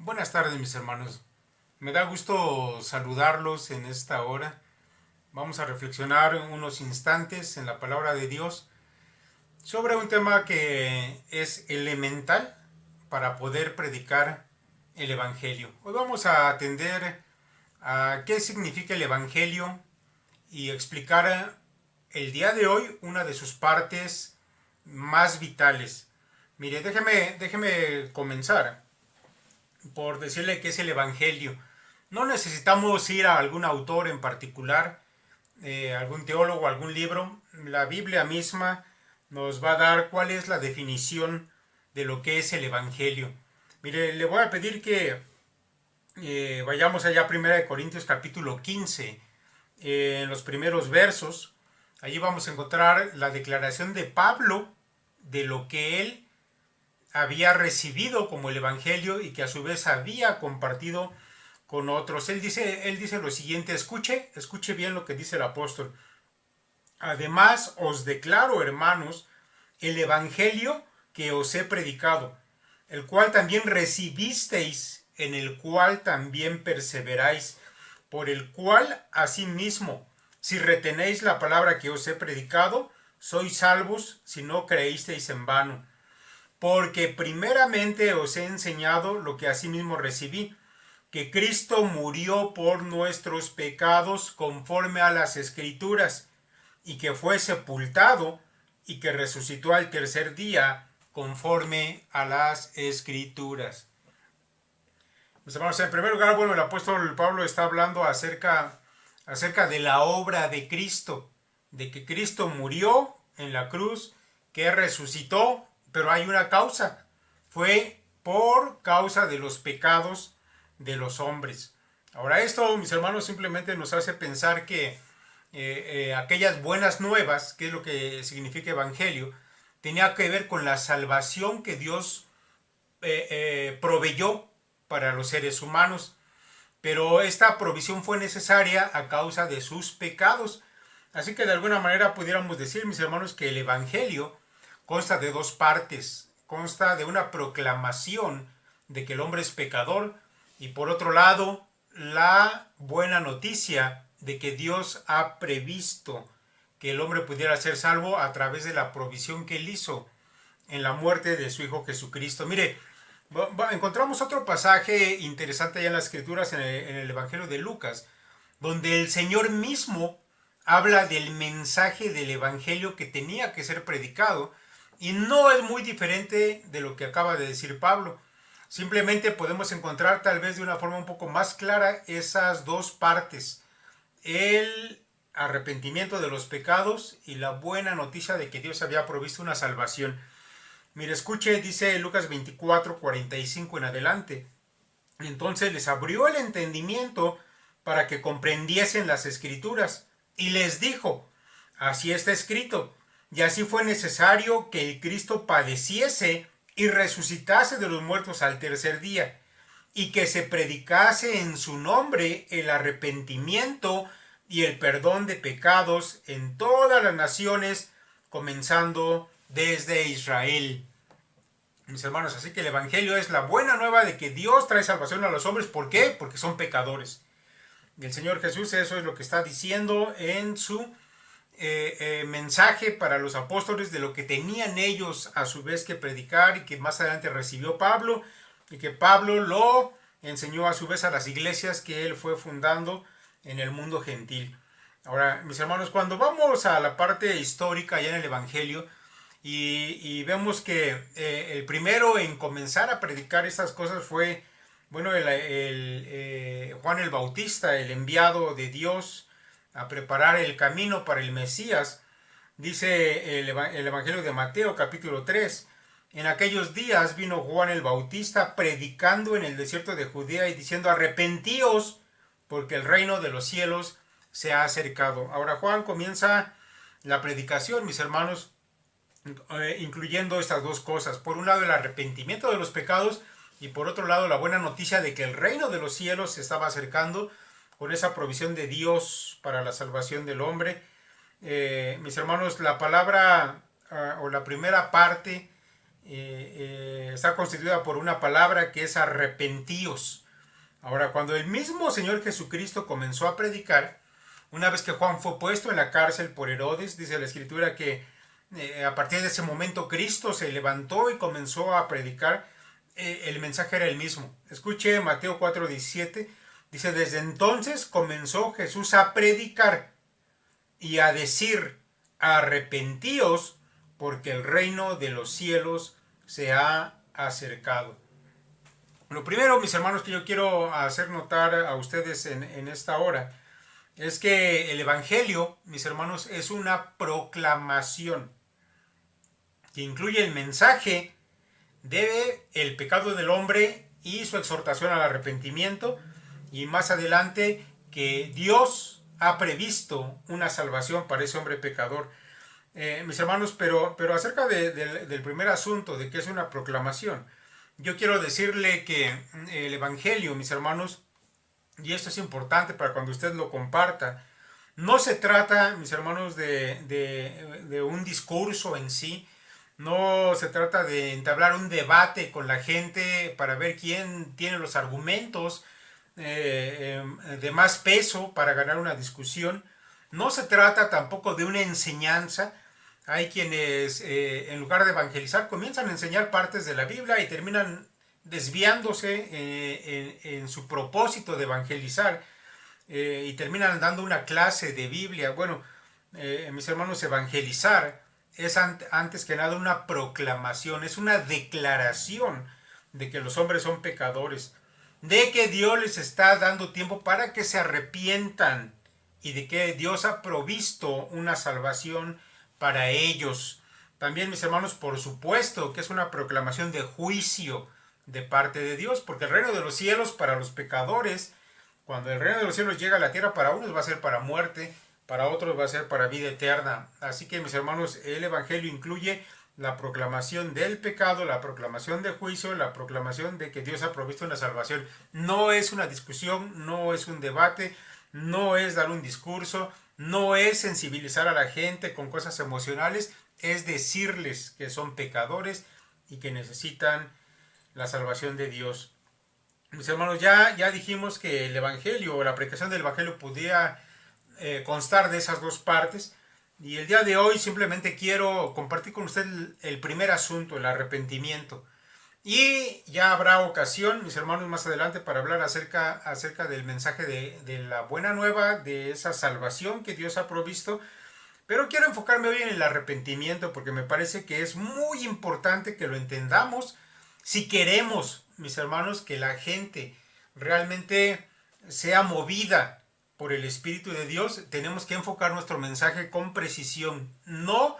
Buenas tardes, mis hermanos. Me da gusto saludarlos en esta hora. Vamos a reflexionar unos instantes en la palabra de Dios sobre un tema que es elemental para poder predicar el Evangelio. Hoy vamos a atender a qué significa el Evangelio y explicar el día de hoy una de sus partes más vitales. Mire, déjeme comenzar por decirle que es el Evangelio. No necesitamos ir a algún autor en particular, algún teólogo, algún libro. La Biblia misma nos va a dar cuál es la definición de lo que es el Evangelio. Mire, le voy a pedir que vayamos allá a 1 Corintios capítulo 15, en los primeros versos. Allí vamos a encontrar la declaración de Pablo de lo que él había recibido como el Evangelio y que a su vez había compartido con otros. Él dice lo siguiente, escuche bien lo que dice el apóstol. Además os declaro, hermanos, el Evangelio que os he predicado, el cual también recibisteis, en el cual también perseveráis, por el cual asimismo, si retenéis la palabra que os he predicado, sois salvos si no creísteis en vano. Porque primeramente os he enseñado lo que asimismo recibí, que Cristo murió por nuestros pecados conforme a las Escrituras, y que fue sepultado, y que resucitó al tercer día conforme a las Escrituras. Mis hermanos, en primer lugar, bueno, el apóstol Pablo está hablando acerca de la obra de Cristo, de que Cristo murió en la cruz, que resucitó, pero hay una causa. Fue por causa de los pecados de los hombres. Ahora esto, mis hermanos, simplemente nos hace pensar que aquellas buenas nuevas, que es lo que significa evangelio, tenía que ver con la salvación que Dios proveyó para los seres humanos. Pero esta provisión fue necesaria a causa de sus pecados. Así que de alguna manera pudiéramos decir, mis hermanos, que el evangelio consta de dos partes. Consta de una proclamación de que el hombre es pecador y por otro lado la buena noticia de que Dios ha previsto que el hombre pudiera ser salvo a través de la provisión que él hizo en la muerte de su Hijo Jesucristo. Mire, encontramos otro pasaje interesante allá en las Escrituras, en el Evangelio de Lucas, donde el Señor mismo habla del mensaje del Evangelio que tenía que ser predicado y no es muy diferente de lo que acaba de decir Pablo. Simplemente podemos encontrar tal vez de una forma un poco más clara esas dos partes. El arrepentimiento de los pecados y la buena noticia de que Dios había provisto una salvación. Mire, escuche, dice Lucas 24:45 en adelante. Entonces les abrió el entendimiento para que comprendiesen las escrituras y les dijo, así está escrito, y así fue necesario que el Cristo padeciese y resucitase de los muertos al tercer día, y que se predicase en su nombre el arrepentimiento y el perdón de pecados en todas las naciones, comenzando desde Israel. Mis hermanos, así que el Evangelio es la buena nueva de que Dios trae salvación a los hombres. ¿Por qué? Porque son pecadores. Y el Señor Jesús eso es lo que está diciendo en su mensaje para los apóstoles de lo que tenían ellos a su vez que predicar y que más adelante recibió Pablo y que Pablo lo enseñó a su vez a las iglesias que él fue fundando en el mundo gentil. Ahora, mis hermanos, cuando vamos a la parte histórica ya en el Evangelio y vemos que el primero en comenzar a predicar estas cosas fue, bueno, Juan el Bautista, el enviado de Dios a preparar el camino para el Mesías. Dice el Evangelio de Mateo capítulo 3. En aquellos días vino Juan el Bautista predicando en el desierto de Judea y diciendo arrepentíos porque el reino de los cielos se ha acercado. Ahora Juan comienza la predicación, mis hermanos, incluyendo estas dos cosas. Por un lado el arrepentimiento de los pecados y por otro lado la buena noticia de que el reino de los cielos se estaba acercando con esa provisión de Dios para la salvación del hombre. Mis hermanos, la palabra o la primera parte está constituida por una palabra que es arrepentíos. Ahora, cuando el mismo Señor Jesucristo comenzó a predicar, una vez que Juan fue puesto en la cárcel por Herodes, dice la Escritura que a partir de ese momento Cristo se levantó y comenzó a predicar. El mensaje era el mismo. Escuche Mateo 4:17. Dice, desde entonces comenzó Jesús a predicar y a decir, arrepentíos porque el reino de los cielos se ha acercado. Lo primero, mis hermanos, que yo quiero hacer notar a ustedes en esta hora es que el Evangelio, mis hermanos, es una proclamación que incluye el mensaje de el pecado del hombre y su exhortación al arrepentimiento, y más adelante que Dios ha previsto una salvación para ese hombre pecador. Mis hermanos, pero acerca del primer asunto, de que es una proclamación, yo quiero decirle que el Evangelio, mis hermanos, y esto es importante para cuando usted lo comparta, no se trata, mis hermanos, de un discurso en sí, no se trata de entablar un debate con la gente para ver quién tiene los argumentos de más peso para ganar una discusión. No se trata tampoco de una enseñanza. Hay quienes en lugar de evangelizar comienzan a enseñar partes de la Biblia y terminan desviándose en su propósito de evangelizar y terminan dando una clase de Biblia. Bueno, mis hermanos, evangelizar es antes que nada una proclamación, es una declaración de que los hombres son pecadores, de que Dios les está dando tiempo para que se arrepientan y de que Dios ha provisto una salvación para ellos. También, mis hermanos, por supuesto que es una proclamación de juicio de parte de Dios, porque el reino de los cielos para los pecadores, cuando el reino de los cielos llega a la tierra, para unos va a ser para muerte, para otros va a ser para vida eterna. Así que, mis hermanos, el Evangelio incluye la proclamación del pecado, la proclamación de juicio, la proclamación de que Dios ha provisto una salvación. No es una discusión, no es un debate, no es dar un discurso, no es sensibilizar a la gente con cosas emocionales, es decirles que son pecadores y que necesitan la salvación de Dios. Mis hermanos, ya dijimos que el Evangelio o la predicación del Evangelio podía constar de esas dos partes, y el día de hoy simplemente quiero compartir con usted el primer asunto, el arrepentimiento, y ya habrá ocasión, mis hermanos, más adelante para hablar acerca del mensaje de la buena nueva, de esa salvación que Dios ha provisto. Pero quiero enfocarme hoy en el arrepentimiento porque me parece que es muy importante que lo entendamos si queremos, mis hermanos, que la gente realmente sea movida por el Espíritu de Dios. Tenemos que enfocar nuestro mensaje con precisión. No,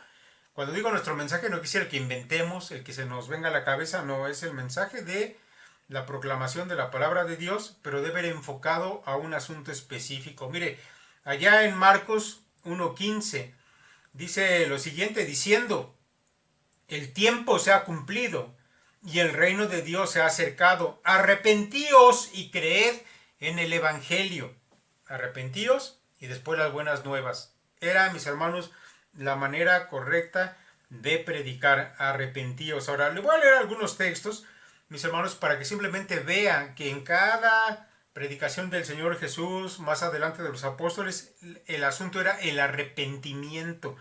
cuando digo nuestro mensaje, no quisiera el que inventemos, el que se nos venga a la cabeza, no, es el mensaje de la proclamación de la palabra de Dios, pero debe ir enfocado a un asunto específico. Mire, allá en Marcos 1:15 dice lo siguiente, diciendo, el tiempo se ha cumplido y el reino de Dios se ha acercado. Arrepentíos y creed en el Evangelio. Arrepentíos y después las buenas nuevas. Era, mis hermanos, la manera correcta de predicar. Arrepentíos. Ahora, le voy a leer algunos textos, mis hermanos, para que simplemente vean que en cada predicación del Señor Jesús, más adelante de los apóstoles, el asunto era el arrepentimiento.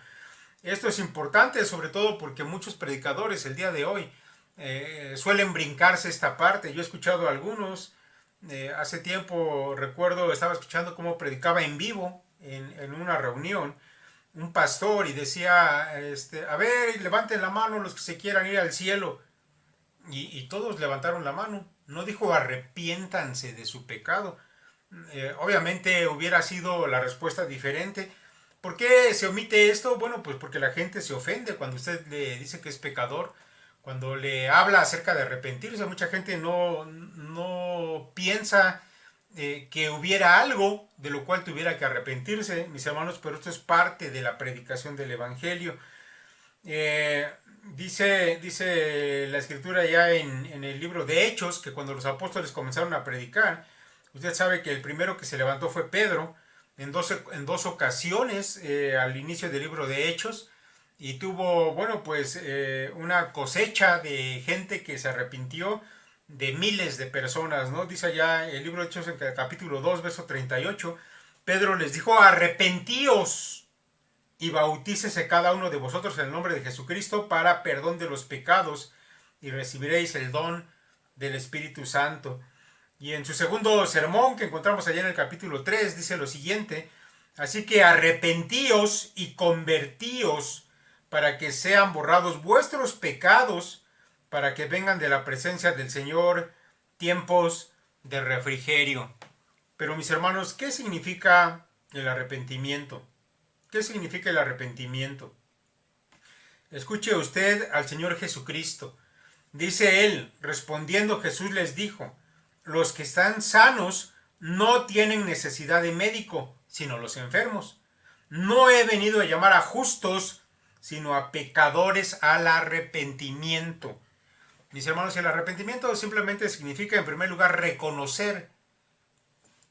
Esto es importante, sobre todo porque muchos predicadores el día de hoy suelen brincarse esta parte. Yo he escuchado a algunos, hace tiempo recuerdo, estaba escuchando cómo predicaba en vivo en una reunión un pastor y decía, a ver, levanten la mano los que se quieran ir al cielo. Y todos levantaron la mano. No dijo arrepiéntanse de su pecado. Obviamente hubiera sido la respuesta diferente. ¿Por qué se omite esto? Bueno, pues porque la gente se ofende cuando usted le dice que es pecador. Cuando le habla acerca de arrepentirse, mucha gente no piensa que hubiera algo de lo cual tuviera que arrepentirse, mis hermanos, pero esto es parte de la predicación del Evangelio. Dice la escritura ya en el libro de Hechos que cuando los apóstoles comenzaron a predicar, usted sabe que el primero que se levantó fue Pedro en dos ocasiones al inicio del libro de Hechos. y tuvo, bueno, pues una cosecha de gente que se arrepintió, de miles de personas, ¿no? Dice allá el libro de Hechos en el capítulo 2 verso 38, Pedro les dijo, arrepentíos y bautícese cada uno de vosotros en el nombre de Jesucristo para perdón de los pecados y recibiréis el don del Espíritu Santo. Y en su segundo sermón que encontramos allá en el capítulo 3 dice lo siguiente, así que arrepentíos y convertíos para que sean borrados vuestros pecados, para que vengan de la presencia del Señor tiempos de refrigerio. Pero mis hermanos, ¿qué significa el arrepentimiento? ¿Qué significa el arrepentimiento? Escuche usted al Señor Jesucristo. Dice él, respondiendo Jesús les dijo, los que están sanos no tienen necesidad de médico, sino los enfermos. No he venido a llamar a justos, sino a pecadores al arrepentimiento. Mis hermanos, el arrepentimiento simplemente significa, en primer lugar, reconocer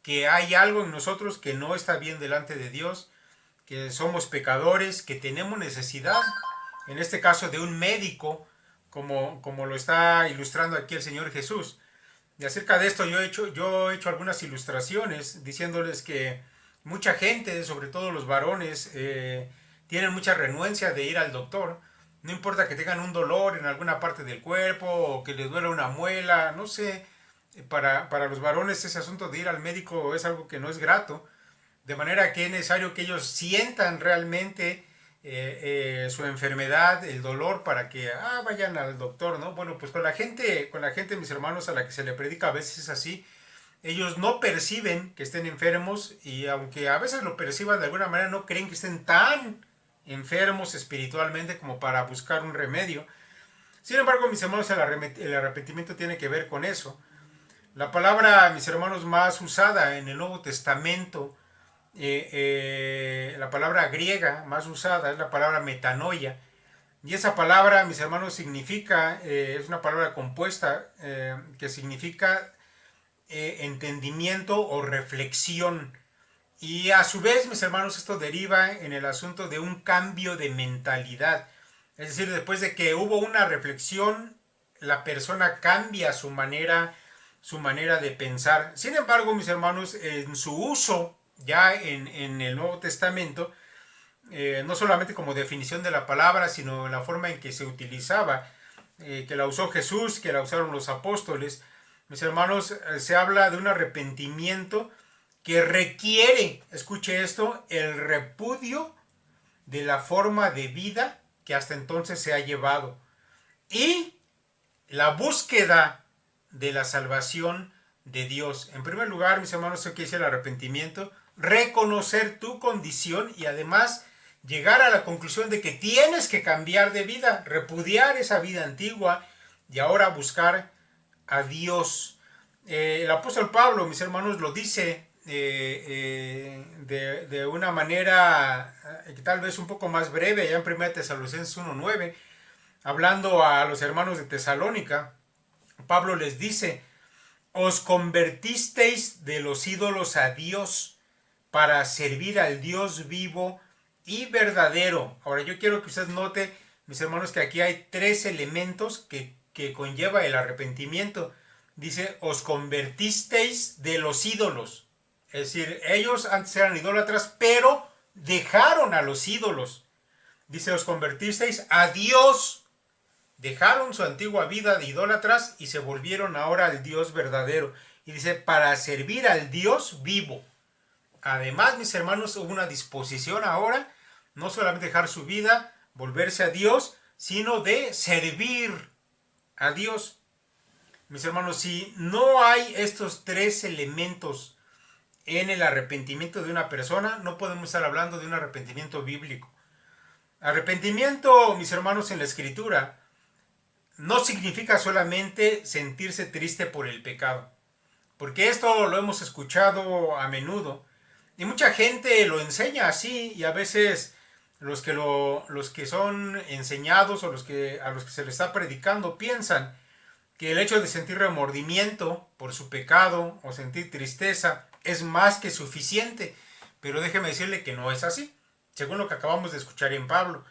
que hay algo en nosotros que no está bien delante de Dios, que somos pecadores, que tenemos necesidad, en este caso de un médico, como lo está ilustrando aquí el Señor Jesús. Y acerca de esto yo he hecho algunas ilustraciones diciéndoles que mucha gente, sobre todo los varones, tienen mucha renuencia de ir al doctor. No importa que tengan un dolor en alguna parte del cuerpo o que les duela una muela, no sé. Para los varones ese asunto de ir al médico es algo que no es grato. De manera que es necesario que ellos sientan realmente su enfermedad, el dolor, para que vayan al doctor, ¿no? Bueno, pues con la gente, mis hermanos, a la que se le predica a veces es así. Ellos no perciben que estén enfermos y aunque a veces lo perciban de alguna manera, no creen que estén tan enfermos espiritualmente como para buscar un remedio. Sin embargo, mis hermanos, el arrepentimiento tiene que ver con eso. La palabra, mis hermanos, más usada en el Nuevo Testamento, la palabra griega más usada es la palabra metanoia. Y esa palabra, mis hermanos, significa, es una palabra compuesta que significa entendimiento o reflexión. Y a su vez, mis hermanos, esto deriva en el asunto de un cambio de mentalidad. Es decir, después de que hubo una reflexión, la persona cambia su manera de pensar. Sin embargo, mis hermanos, en su uso ya en el Nuevo Testamento, no solamente como definición de la palabra, sino en la forma en que se utilizaba, que la usó Jesús, que la usaron los apóstoles, mis hermanos, se habla de un arrepentimiento que requiere, escuche esto, el repudio de la forma de vida que hasta entonces se ha llevado y la búsqueda de la salvación de Dios. En primer lugar, mis hermanos, eso quiere decir el arrepentimiento, reconocer tu condición y además llegar a la conclusión de que tienes que cambiar de vida, repudiar esa vida antigua y ahora buscar a Dios. El apóstol Pablo, mis hermanos, lo dice de una manera tal vez un poco más breve, allá en 1 Tesalonicenses 1:9, hablando a los hermanos de Tesalónica. Pablo les dice, os convertisteis de los ídolos a Dios para servir al Dios vivo y verdadero. Ahora yo quiero que usted note, mis hermanos, que aquí hay tres elementos que conlleva el arrepentimiento. Dice, os convertisteis de los ídolos. Es decir, ellos antes eran idólatras, pero dejaron a los ídolos. Dice, os convertisteis a Dios. Dejaron su antigua vida de idólatras y se volvieron ahora al Dios verdadero. Y dice, para servir al Dios vivo. Además, mis hermanos, hubo una disposición ahora, no solamente dejar su vida, volverse a Dios, sino de servir a Dios. Mis hermanos, si no hay estos tres elementos en el arrepentimiento de una persona, no podemos estar hablando de un arrepentimiento bíblico. Arrepentimiento, mis hermanos, en la Escritura, no significa solamente sentirse triste por el pecado. Porque esto lo hemos escuchado a menudo. Y mucha gente lo enseña así. Y a veces los que son enseñados o a los que se les está predicando piensan que el hecho de sentir remordimiento por su pecado o sentir tristeza es más que suficiente. Pero déjeme decirle que no es así. Según lo que acabamos de escuchar en Pablo.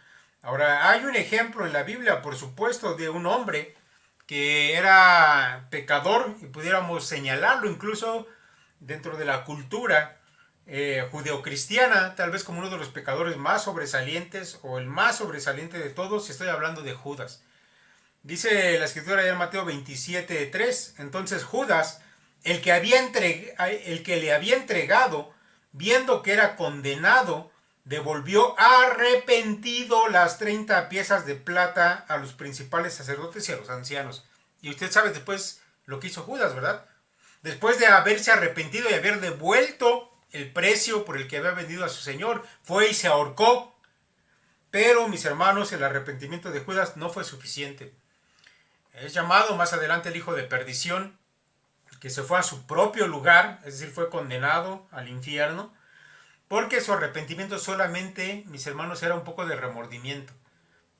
Ahora, hay un ejemplo en la Biblia, por supuesto, de un hombre que era pecador y pudiéramos señalarlo incluso dentro de la cultura judeocristiana, tal vez como uno de los pecadores más sobresalientes o el más sobresaliente de todos. Estoy hablando de Judas. Dice la escritura ya en Mateo 27:3. Entonces Judas, el que le había entregado, viendo que era condenado, devolvió arrepentido las 30 piezas de plata a los principales sacerdotes y a los ancianos. Y usted sabe después lo que hizo Judas, ¿verdad? Después de haberse arrepentido y haber devuelto el precio por el que había vendido a su señor, fue y se ahorcó. Pero, mis hermanos, el arrepentimiento de Judas no fue suficiente. Es llamado más adelante el hijo de perdición, que se fue a su propio lugar, es decir, fue condenado al infierno, porque su arrepentimiento solamente, mis hermanos, era un poco de remordimiento.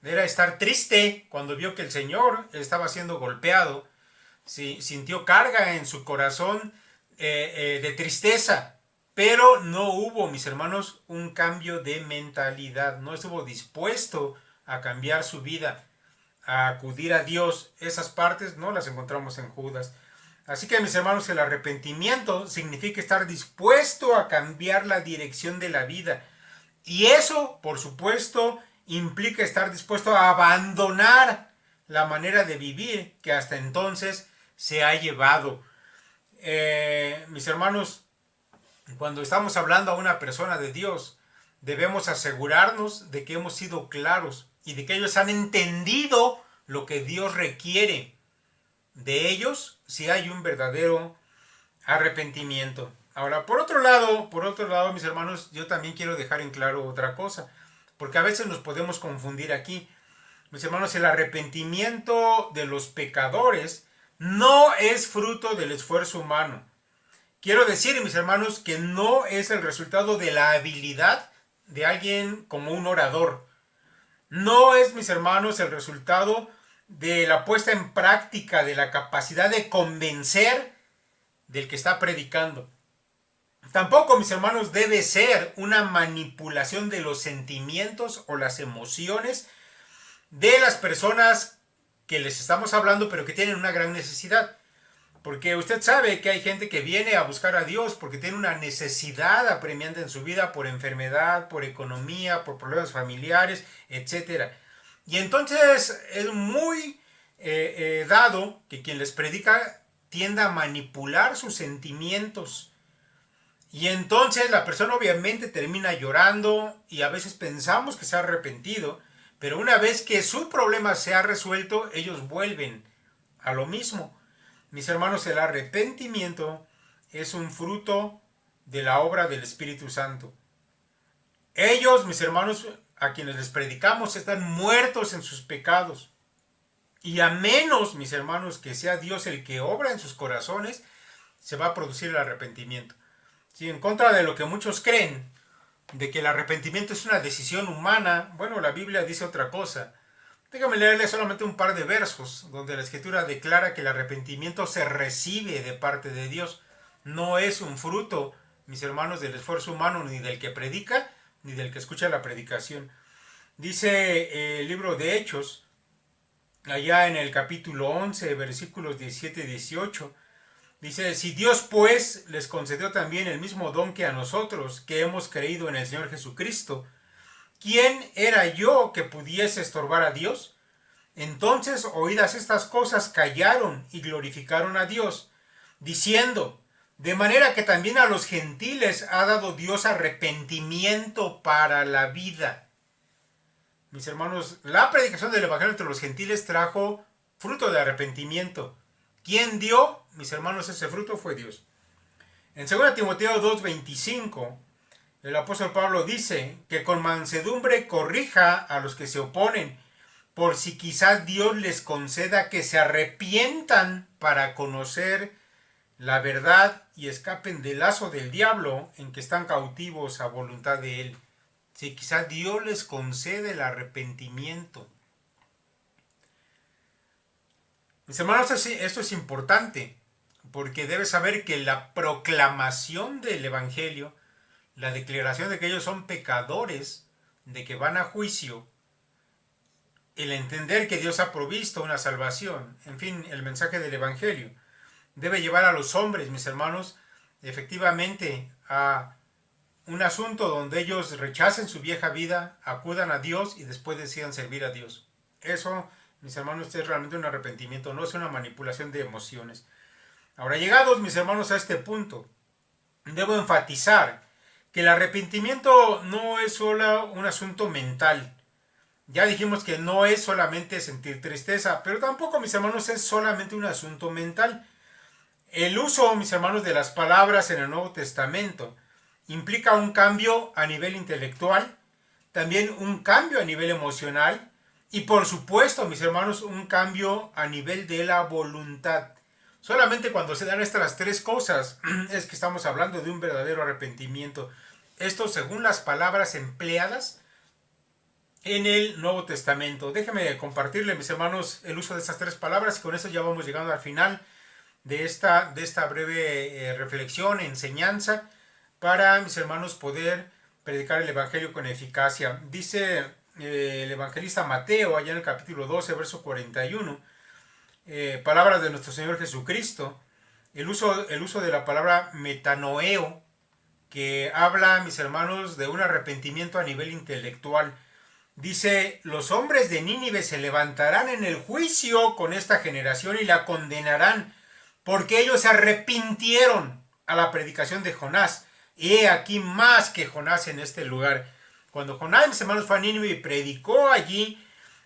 Era estar triste cuando vio que el Señor estaba siendo golpeado, sí, sintió carga en su corazón de tristeza, pero no hubo, mis hermanos, un cambio de mentalidad, no estuvo dispuesto a cambiar su vida, a acudir a Dios. Esas partes no las encontramos en Judas. Así que, mis hermanos, el arrepentimiento significa estar dispuesto a cambiar la dirección de la vida. Y eso, por supuesto, implica estar dispuesto a abandonar la manera de vivir que hasta entonces se ha llevado. Mis hermanos, cuando estamos hablando a una persona de Dios, debemos asegurarnos de que hemos sido claros y de que ellos han entendido lo que Dios requiere de ellos si hay un verdadero arrepentimiento. Ahora, por otro lado, mis hermanos, yo también quiero dejar en claro otra cosa, porque a veces nos podemos confundir aquí. Mis hermanos, el arrepentimiento de los pecadores no es fruto del esfuerzo humano. Quiero decir, mis hermanos, que no es el resultado de la habilidad de alguien como un orador. No es, mis hermanos, el resultado de la puesta en práctica de la capacidad de convencer del que está predicando. Tampoco, mis hermanos, debe ser una manipulación de los sentimientos o las emociones de las personas que les estamos hablando, pero que tienen una gran necesidad. Porque usted sabe que hay gente que viene a buscar a Dios porque tiene una necesidad apremiante en su vida por enfermedad, por economía, por problemas familiares, etcétera. Y entonces es muy dado que quien les predica tienda a manipular sus sentimientos. Y entonces la persona obviamente termina llorando y a veces pensamos que se ha arrepentido, pero una vez que su problema se ha resuelto, ellos vuelven a lo mismo. Mis hermanos, el arrepentimiento es un fruto de la obra del Espíritu Santo. Ellos, mis hermanos, a quienes les predicamos, están muertos en sus pecados. Y a menos, mis hermanos, que sea Dios el que obra en sus corazones, se va a producir el arrepentimiento. Sí, en contra de lo que muchos creen, de que el arrepentimiento es una decisión humana, bueno, la Biblia dice otra cosa. Déjame leerle solamente un par de versos donde la Escritura declara que el arrepentimiento se recibe de parte de Dios. No es un fruto, mis hermanos, del esfuerzo humano, ni del que predica, ni del que escucha la predicación. Dice el libro de Hechos, allá en el capítulo 11, versículos 17 y 18, dice: si Dios pues les concedió también el mismo don que a nosotros, que hemos creído en el Señor Jesucristo, ¿quién era yo que pudiese estorbar a Dios? Entonces, oídas estas cosas, callaron y glorificaron a Dios, diciendo: de manera que también a los gentiles ha dado Dios arrepentimiento para la vida. Mis hermanos, la predicación del Evangelio entre los gentiles trajo fruto de arrepentimiento. ¿Quién dio, mis hermanos, ese fruto? Fue Dios. En 2 Timoteo 2:25, el apóstol Pablo dice que con mansedumbre corrija a los que se oponen, por si quizás Dios les conceda que se arrepientan para conocer la verdad y escapen del lazo del diablo en que están cautivos a voluntad de él. Si quizás Dios les concede el arrepentimiento. Mis hermanos, esto es importante, porque debes saber que la proclamación del Evangelio, la declaración de que ellos son pecadores, de que van a juicio, el entender que Dios ha provisto una salvación, en fin, el mensaje del Evangelio, debe llevar a los hombres, mis hermanos, efectivamente a un asunto donde ellos rechacen su vieja vida, acudan a Dios y después decidan servir a Dios. Eso, mis hermanos, es realmente un arrepentimiento, no es una manipulación de emociones. Ahora, llegados, mis hermanos, a este punto, debo enfatizar que el arrepentimiento no es solo un asunto mental. Ya dijimos que no es solamente sentir tristeza, pero tampoco, mis hermanos, es solamente un asunto mental. El uso, mis hermanos, de las palabras en el Nuevo Testamento implica un cambio a nivel intelectual, también un cambio a nivel emocional y por supuesto, mis hermanos, un cambio a nivel de la voluntad. Solamente cuando se dan estas tres cosas es que estamos hablando de un verdadero arrepentimiento. Esto según las palabras empleadas en el Nuevo Testamento. Déjenme compartirle, mis hermanos, el uso de estas tres palabras y con eso ya vamos llegando al final de esta breve reflexión, enseñanza, para, mis hermanos, poder predicar el Evangelio con eficacia. Dice el evangelista Mateo, allá en el capítulo 12, verso 41, palabras de nuestro Señor Jesucristo, el uso de la palabra metanoeo, que habla, mis hermanos, de un arrepentimiento a nivel intelectual. Dice, los hombres de Nínive se levantarán en el juicio con esta generación y la condenarán, porque ellos se arrepintieron a la predicación de Jonás. Y he aquí más que Jonás en este lugar. Cuando Jonás, mis hermanos, fue a Nínive y predicó allí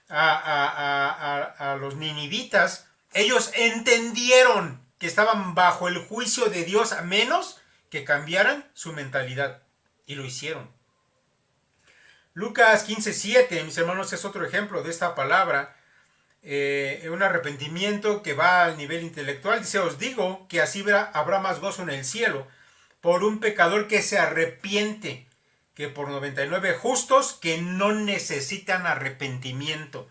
a los ninivitas, ellos entendieron que estaban bajo el juicio de Dios a menos que cambiaran su mentalidad. Y lo hicieron. Lucas 15:7, mis hermanos, es otro ejemplo de esta palabra. Un arrepentimiento que va al nivel intelectual. Dice, os digo que así habrá más gozo en el cielo por un pecador que se arrepiente que por 99 justos que no necesitan arrepentimiento.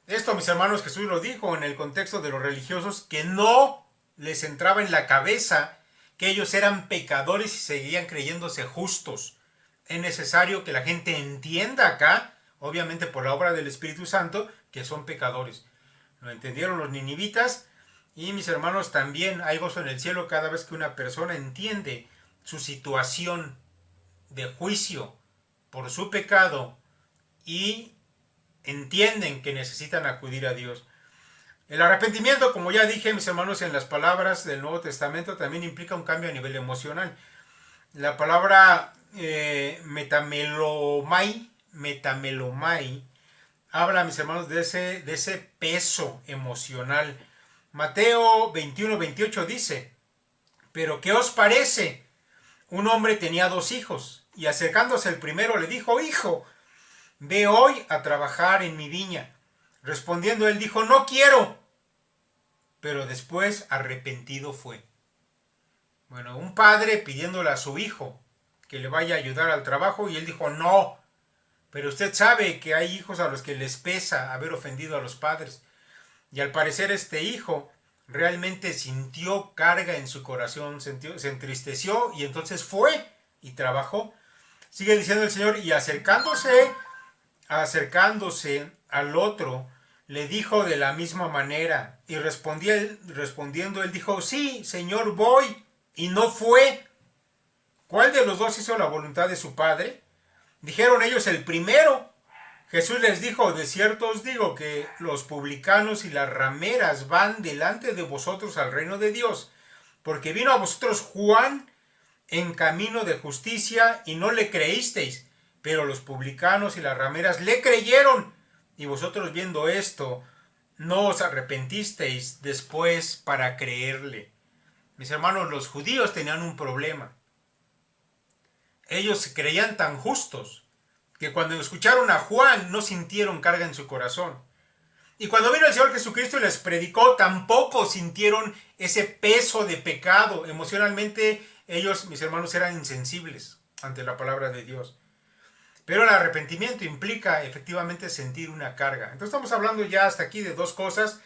Esto, mis hermanos, Jesús lo dijo en el contexto de los religiosos que no les entraba en la cabeza que ellos eran pecadores y seguían creyéndose justos. Es necesario que la gente entienda acá, obviamente por la obra del Espíritu Santo, que son pecadores. Lo entendieron los ninivitas y, mis hermanos, también hay gozo en el cielo cada vez que una persona entiende su situación de juicio por su pecado y entienden que necesitan acudir a Dios. El arrepentimiento, como ya dije, mis hermanos, en las palabras del Nuevo Testamento también implica un cambio a nivel emocional. La palabra metamelomai habla, mis hermanos, de ese peso emocional. Mateo 21:28 dice, pero ¿qué os parece? Un hombre tenía 2 hijos, y acercándose el primero le dijo, hijo, ve hoy a trabajar en mi viña. Respondiendo él dijo, no quiero. Pero después arrepentido fue. Bueno, un padre pidiéndole a su hijo que le vaya a ayudar al trabajo y él dijo, no. Pero usted sabe que hay hijos a los que les pesa haber ofendido a los padres. Y al parecer este hijo realmente sintió carga en su corazón, se entristeció y entonces fue y trabajó. Sigue diciendo el Señor, y acercándose al otro, le dijo de la misma manera. Y respondiendo él dijo, sí, Señor, voy. Y no fue. ¿Cuál de los dos hizo la voluntad de su padre? Dijeron ellos, el primero. Jesús les dijo, de cierto os digo que los publicanos y las rameras van delante de vosotros al reino de Dios, porque vino a vosotros Juan en camino de justicia y no le creísteis, pero los publicanos y las rameras le creyeron, y vosotros viendo esto, no os arrepentisteis después para creerle. Mis hermanos, los judíos tenían un problema. Ellos se creían tan justos que cuando escucharon a Juan no sintieron carga en su corazón. Y cuando vino el Señor Jesucristo y les predicó, tampoco sintieron ese peso de pecado. Emocionalmente ellos, mis hermanos, eran insensibles ante la palabra de Dios. Pero el arrepentimiento implica efectivamente sentir una carga. Entonces estamos hablando ya hasta aquí de 2 cosas.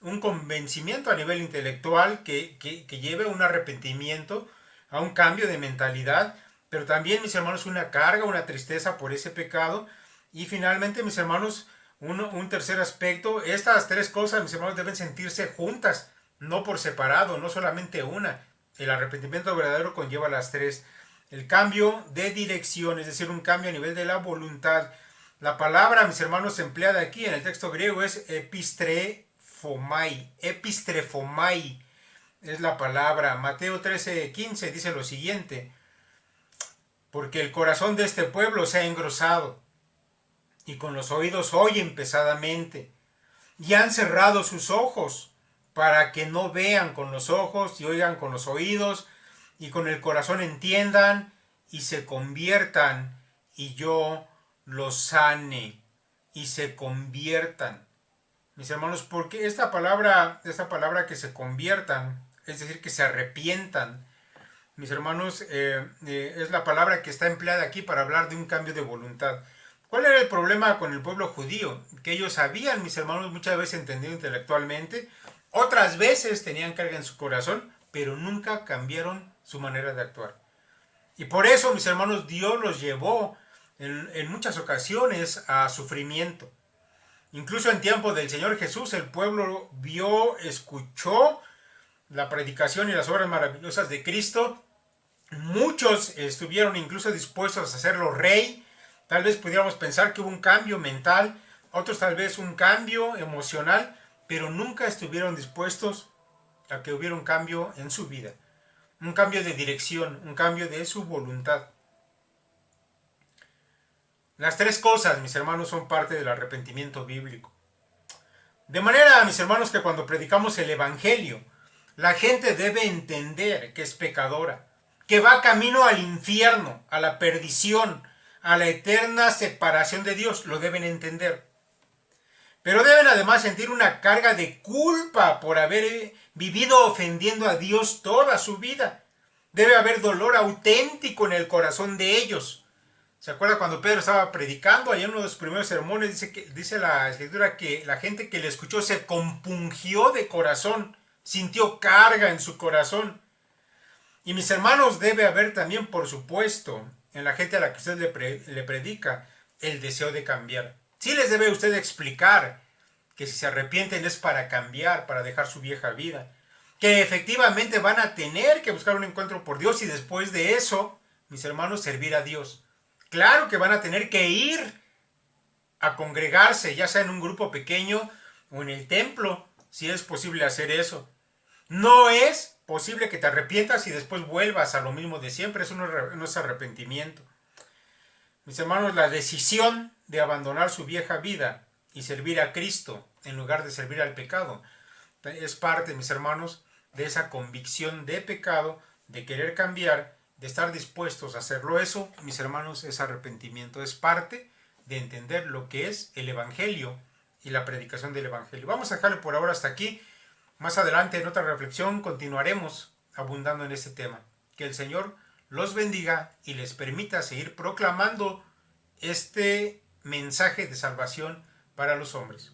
Un convencimiento a nivel intelectual que lleve a un arrepentimiento, a un cambio de mentalidad. Pero también, mis hermanos, una carga, una tristeza por ese pecado. Y finalmente, mis hermanos, Un tercer aspecto, estas tres cosas, mis hermanos, deben sentirse juntas, no por separado, no solamente una. El arrepentimiento verdadero conlleva las tres. El cambio de dirección, es decir, un cambio a nivel de la voluntad. La palabra, mis hermanos, empleada aquí en el texto griego es epistrefomai. Epistrefomai es la palabra. Mateo 13:15 dice lo siguiente: porque el corazón de este pueblo se ha engrosado, y con los oídos oyen pesadamente, y han cerrado sus ojos, para que no vean con los ojos y oigan con los oídos, y con el corazón entiendan y se conviertan, y yo los sane, y se conviertan. Mis hermanos, porque esta palabra que se conviertan, es decir, que se arrepientan, mis hermanos, es la palabra que está empleada aquí para hablar de un cambio de voluntad. ¿Cuál era el problema con el pueblo judío? Que ellos sabían, mis hermanos, muchas veces entendido intelectualmente, otras veces tenían carga en su corazón, pero nunca cambiaron su manera de actuar. Y por eso, mis hermanos, Dios los llevó en muchas ocasiones a sufrimiento. Incluso en tiempo del Señor Jesús, el pueblo vio, escuchó la predicación y las obras maravillosas de Cristo. Muchos estuvieron incluso dispuestos a hacerlo rey. Tal vez pudiéramos pensar que hubo un cambio mental, otros tal vez un cambio emocional, pero nunca estuvieron dispuestos a que hubiera un cambio en su vida, un cambio de dirección, un cambio de su voluntad. Las tres cosas, mis hermanos, son parte del arrepentimiento bíblico. De manera, mis hermanos, que cuando predicamos el Evangelio, la gente debe entender que es pecadora, que va camino al infierno, a la perdición, a la eterna separación de Dios. Lo deben entender. Pero deben además sentir una carga de culpa por haber vivido ofendiendo a Dios toda su vida. Debe haber dolor auténtico en el corazón de ellos. ¿Se acuerda cuando Pedro estaba predicando? Allá en uno de sus primeros sermones dice la escritura que la gente que le escuchó se compungió de corazón, sintió carga en su corazón. Y mis hermanos, debe haber también, por supuesto, en la gente a la que usted le predica, el deseo de cambiar. Sí les debe usted explicar que si se arrepienten es para cambiar, para dejar su vieja vida. Que efectivamente van a tener que buscar un encuentro por Dios y después de eso, mis hermanos, servir a Dios. Claro que van a tener que ir a congregarse, ya sea en un grupo pequeño o en el templo, si es posible hacer eso. No es posible que te arrepientas y después vuelvas a lo mismo de siempre. Eso no es arrepentimiento. Mis hermanos, la decisión de abandonar su vieja vida y servir a Cristo en lugar de servir al pecado es parte, mis hermanos, de esa convicción de pecado, de querer cambiar, de estar dispuestos a hacerlo. Eso, mis hermanos, es arrepentimiento. Es parte de entender lo que es el Evangelio y la predicación del Evangelio. Vamos a dejarlo por ahora hasta aquí. Más adelante, en otra reflexión, continuaremos abundando en este tema. Que el Señor los bendiga y les permita seguir proclamando este mensaje de salvación para los hombres.